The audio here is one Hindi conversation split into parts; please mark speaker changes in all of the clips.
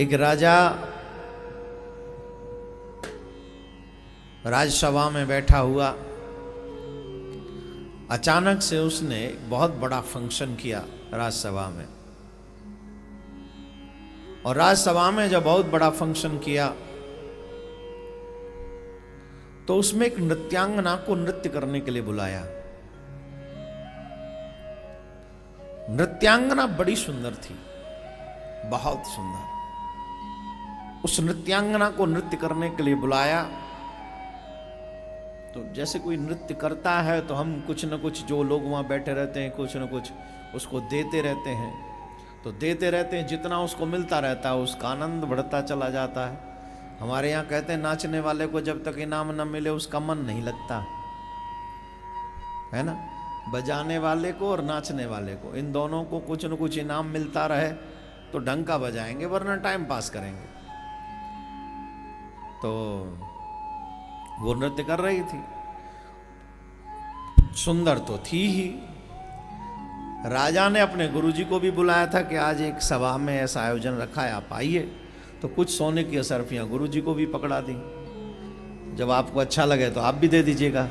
Speaker 1: एक राजा राजसभा में बैठा हुआ, अचानक से उसने बहुत बड़ा फंक्शन किया राजसभा में। और राजसभा में जब बहुत बड़ा फंक्शन किया तो उसमें एक नृत्यांगना को नृत्य करने के लिए बुलाया। नृत्यांगना बड़ी सुंदर थी, बहुत सुंदर। उस नृत्यांगना को नृत्य करने के लिए बुलाया। तो जैसे कोई नृत्य करता है तो हम कुछ न कुछ, जो लोग वहां बैठे रहते हैं, कुछ न कुछ उसको देते रहते हैं। तो देते रहते हैं, जितना उसको मिलता रहता है उसका आनंद बढ़ता चला जाता है। हमारे यहाँ कहते हैं नाचने वाले को जब तक इनाम न मिले उसका मन नहीं लगता है ना। बजाने वाले को और नाचने वाले को, इन दोनों को कुछ न कुछ इनाम मिलता रहे तो ढंग का बजाएंगे, वरना टाइम पास करेंगे। तो वो नृत्य कर रही थी, सुंदर तो थी ही। राजा ने अपने गुरुजी को भी बुलाया था कि आज एक सभा में ऐसा आयोजन रखा है, आप आइए। तो कुछ सोने की असरफियां गुरुजी को भी पकड़ा दी, जब आपको अच्छा लगे तो आप भी दे दीजिएगा।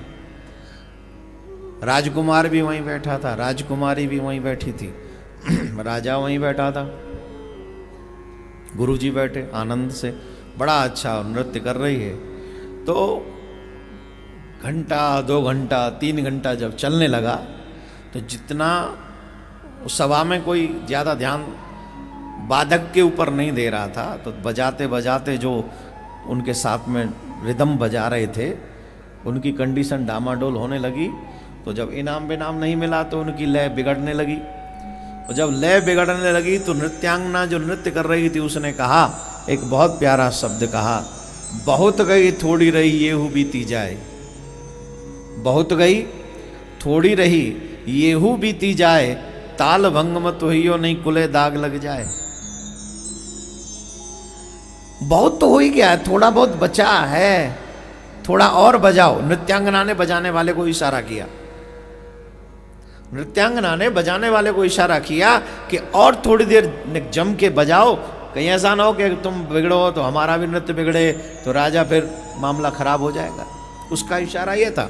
Speaker 1: राजकुमार भी वहीं बैठा था, राजकुमारी भी वहीं बैठी थी, राजा वहीं बैठा था, गुरुजी बैठे आनंद से, बड़ा अच्छा नृत्य कर रही है। तो घंटा, 2 घंटा, 3 घंटा जब चलने लगा तो जितना उस सभा में कोई ज़्यादा ध्यान वादक के ऊपर नहीं दे रहा था, तो बजाते बजाते जो उनके साथ में रिदम बजा रहे थे उनकी कंडीशन डामाडोल होने लगी। तो जब इनाम बेनाम नहीं मिला तो उनकी लय बिगड़ने लगी। और जब लय बिगड़ने लगी तो नृत्यांगना जो नृत्य कर रही थी उसने कहा, एक बहुत प्यारा शब्द कहा, बहुत गई थोड़ी रही येहू बीती जाए। बहुत गई थोड़ी रही येहू बीती जाए, ताल भंग मत होइयो नहीं कुले दाग लग जाए। बहुत तो हो ही गया है, थोड़ा बहुत बचा है, थोड़ा और बजाओ। नृत्यांगना ने बजाने वाले को इशारा किया, नृत्यांगना ने बजाने वाले को इशारा किया कि और थोड़ी देर जम के बजाओ, कहीं ऐसा ना हो कि तुम बिगड़ो तो हमारा भी नृत्य बिगड़े, तो राजा फिर मामला खराब हो जाएगा। उसका इशारा यह था।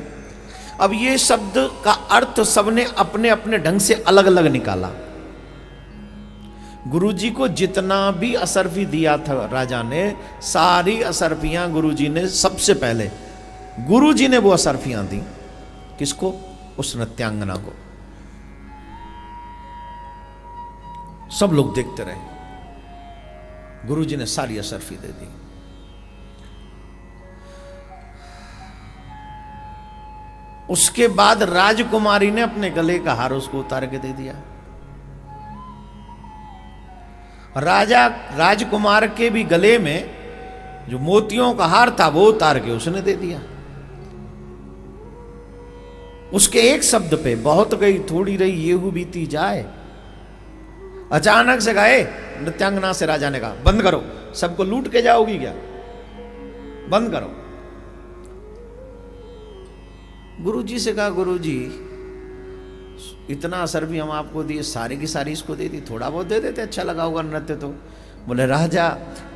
Speaker 1: अब ये शब्द का अर्थ सबने अपने अपने ढंग से अलग अलग निकाला। गुरुजी को जितना भी असरफी दिया था राजा ने, सारी असरफियां गुरुजी ने, सबसे पहले गुरुजी ने वो असरफियां दी। किसको? उस नृत्यांगना को। सब लोग देखते रहे, गुरुजी ने सारी असरफी दे दी। उसके बाद राजकुमारी ने अपने गले का हार उसको उतार के दे दिया। राजा राजकुमार के भी गले में जो मोतियों का हार था वो उतार के उसने दे दिया। उसके एक शब्द पे, बहुत गई थोड़ी रही येहू बीती जाए, अचानक से गए नृत्यांगना से राजा ने कहा, बंद करो, सबको लूट के जाओगी क्या, बंद करो। गुरुजी से कहा, गुरुजी इतना असर भी हम आपको दिए, सारी की सारी इसको दे दी, थोड़ा बहुत दे देते, अच्छा लगा होगा नृत्य तो। बोले, राजा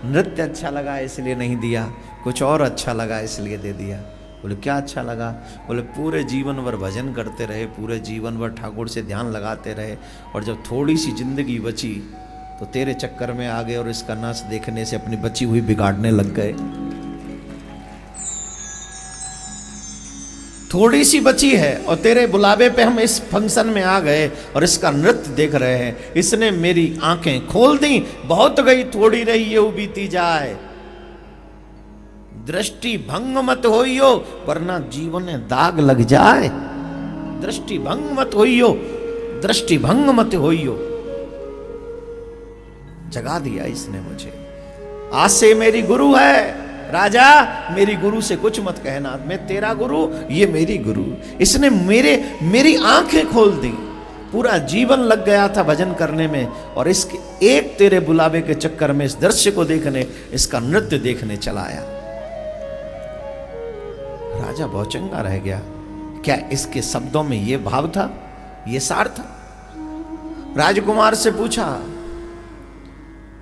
Speaker 1: नृत्य अच्छा लगा इसलिए नहीं दिया, कुछ और अच्छा लगा इसलिए दे दिया। बोले, क्या अच्छा लगा? बोले, पूरे जीवन भर भजन करते रहे, पूरे जीवन भर ठाकुर से ध्यान लगाते रहे, और जब थोड़ी सी जिंदगी बची तो तेरे चक्कर में आ गए और इसका नाच देखने से अपनी बची हुई बिगाड़ने लग गए। थोड़ी सी बची है और तेरे बुलावे पे हम इस फंक्शन में आ गए और इसका नृत्य देख रहे हैं, इसने मेरी आंखें खोल दी। बहुत गई थोड़ी रही येहू बीती जाए, दृष्टि भंग मत होइयो वरना जीवन में दाग लग जाए। दृष्टि भंग मत होइयो, दृष्टि भंग मत होइयो। जगा दिया इसने मुझे। आज से मेरी गुरु है राजा, मेरी गुरु से कुछ मत कहना, मैं तेरा गुरु, ये मेरी गुरु। इसने मेरी आंखें खोल दी। पूरा जीवन लग गया था भजन करने में और इसके एक तेरे बुलावे के चक्कर में इस दृश्य को देखने, इसका नृत्य देखने चला आया। राजा बहुत चंगा रह गया। क्या इसके शब्दों में ये भाव था, ये सार था? राजकुमार से पूछा,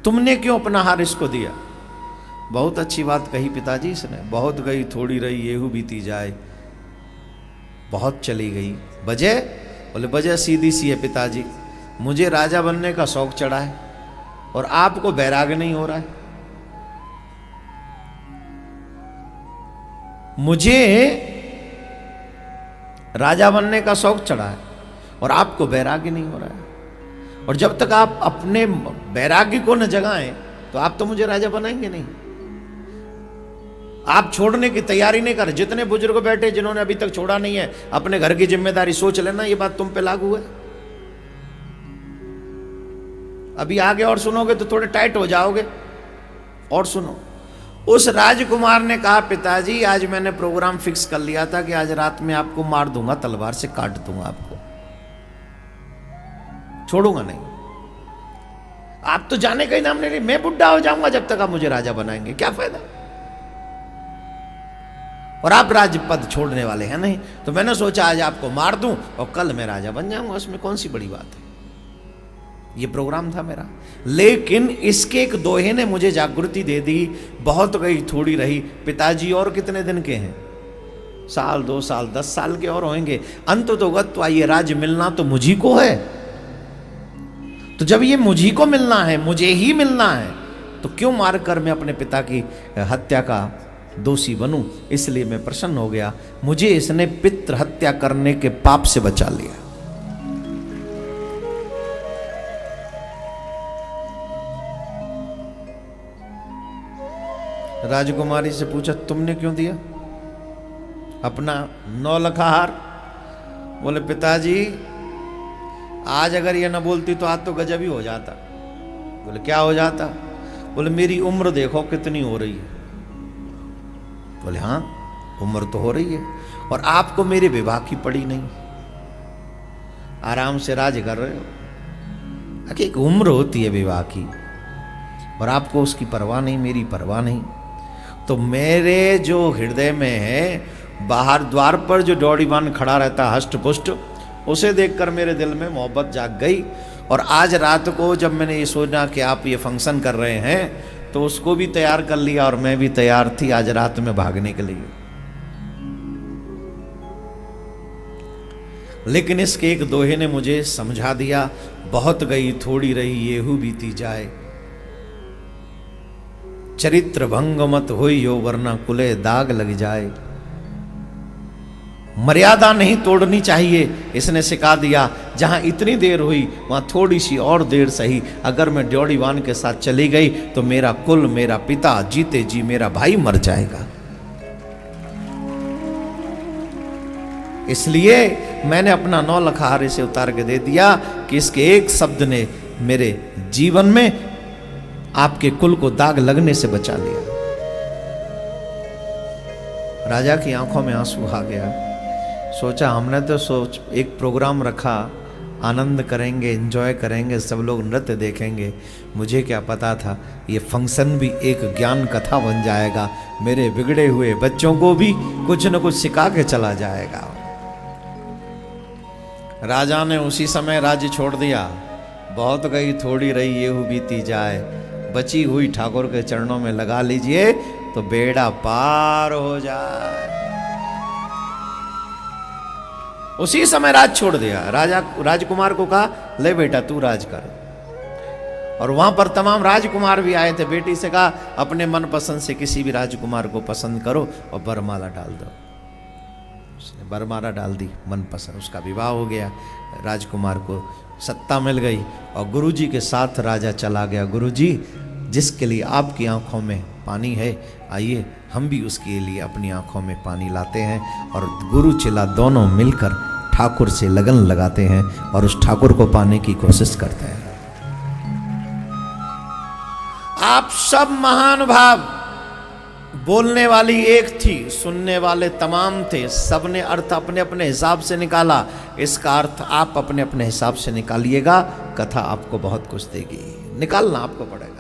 Speaker 1: तुमने क्यों अपना हार इसको दिया? बहुत अच्छी बात कही पिताजी इसने। बहुत गई थोड़ी रही येहू बीती जाए, बहुत चली गई। वजह? बोले वजह सीधी सी है पिताजी, मुझे राजा बनने का शौक चढ़ा है और आपको बैराग नहीं हो रहा है। मुझे राजा बनने का शौक चढ़ा है और आपको बैराग्य नहीं हो रहा है, और जब तक आप अपने बैराग्य को न जगाएं तो आप तो मुझे राजा बनाएंगे नहीं। आप छोड़ने की तैयारी नहीं कर। जितने बुजुर्ग बैठे जिन्होंने अभी तक छोड़ा नहीं है अपने घर की जिम्मेदारी, सोच लेना ये बात तुम पे लागू है। अभी आगे और सुनोगे तो थोड़े टाइट हो जाओगे। और सुनो, उस राजकुमार ने कहा पिताजी आज मैंने प्रोग्राम फिक्स कर लिया था कि आज रात में आपको मार दूंगा, तलवार से काट दूंगा, आपको छोड़ूंगा नहीं। आप तो जाने का ही नाम नहीं, मैं बुढ़ा हो जाऊंगा जब तक आप मुझे राजा बनाएंगे, क्या फायदा। और आप राजपद छोड़ने वाले हैं नहीं, तो मैंने सोचा आज आपको मार दूं और कल मैं राजा बन जाऊंगा, उसमें कौन सी बड़ी बात है। ये प्रोग्राम था मेरा। लेकिन इसके एक दोहे ने मुझे जागृति दे दी। बहुत गई थोड़ी रही। पिताजी और कितने दिन के हैं? साल, 2 साल, 10 साल के और होंगे। अंत तो गत्वा, ये राज मिलना तो मुझी को है। तो जब ये मुझी को मिलना है, मुझे ही मिलना है, तो क्यों मारकर मैं अपने पिता की हत्या का दोषी बनूं। इसलिए मैं प्रसन्न हो गया। मुझे इसने पितृ हत्या करने के पाप से बचा लिया। राजकुमारी से पूछा तुमने क्यों दिया अपना 9 लखा हार? बोले पिताजी आज अगर ये ना बोलती तो आज तो गजब ही हो जाता। बोले क्या हो जाता? बोले मेरी उम्र देखो कितनी हो रही है। बोले हाँ उम्र तो हो रही है, और आपको मेरे विवाह की पड़ी नहीं, आराम से राज कर रहे हो। एक उम्र होती है विवाह की और आपको उसकी परवाह नहीं, मेरी परवाह नहीं। तो मेरे जो हृदय में है, बाहर द्वार पर जो डोरीवान खड़ा रहता हष्ट पुष्ट, उसे देखकर मेरे दिल में मोहब्बत जाग गई। और आज रात को जब मैंने ये सोचा कि आप ये फंक्शन कर रहे हैं, तो उसको भी तैयार कर लिया और मैं भी तैयार थी आज रात में भागने के लिए। लेकिन इसके एक दोहे ने मुझे समझा दिया, बहुत गई थोड़ी रही येहू बीती जाए, चरित्र भंग मत होई हो वरना कुले दाग लग जाए। मर्यादा नहीं तोड़नी चाहिए, इसने सिखा दिया। जहां इतनी देर हुई वहां थोड़ी सी और देर सही, अगर मैं ड्योढ़ीवान के साथ चली गई तो मेरा कुल, मेरा पिता, जीते जी मेरा भाई मर जाएगा। इसलिए मैंने अपना 9 लखा हार इसे उतार के दे दिया कि इसके एक शब्द ने मेरे जीवन में आपके कुल को दाग लगने से बचा लिया। राजा की आंखों में आंसू आ गया। सोचा हमने तो एक प्रोग्राम रखा, आनंद करेंगे, एंजॉय करेंगे, सब लोग नृत्य देखेंगे। मुझे क्या पता था ये फंक्शन भी एक ज्ञान कथा बन जाएगा, मेरे बिगड़े हुए बच्चों को भी कुछ न कुछ सिखा के चला जाएगा। राजा ने उसी समय राज्य छोड़ दिया। बहुत गई थोड़ी रही येहू बीती जाए, बची हुई ठाकुर के चरणों में लगा लीजिए तो बेड़ा पार हो जाए। उसी समय राज छोड़ दिया। राजकुमार को कहा ले बेटा तू राज कर। और वहां पर तमाम राजकुमार भी आए थे। बेटी से कहा अपने मन पसंद से किसी भी राजकुमार को पसंद करो और बरमाला डाल दो। उसने बरमाला डाल दी, मन पसंद, उसका विवाह हो गया। राजकुमार को सत्ता मिल गई और गुरुजी के साथ राजा चला गया। गुरुजी जिसके लिए आपकी आंखों में पानी है, आइए हम भी उसके लिए अपनी आंखों में पानी लाते हैं। और गुरु चेला दोनों मिलकर ठाकुर से लगन लगाते हैं और उस ठाकुर को पाने की कोशिश करते हैं। आप सब महान भाव, बोलने वाली एक थी, सुनने वाले तमाम थे, सबने अर्थ अपने अपने हिसाब से निकाला। इसका अर्थ आप अपने अपने हिसाब से निकालिएगा, कथा आपको बहुत कुछ देगी। निकालना आपको पड़ेगा।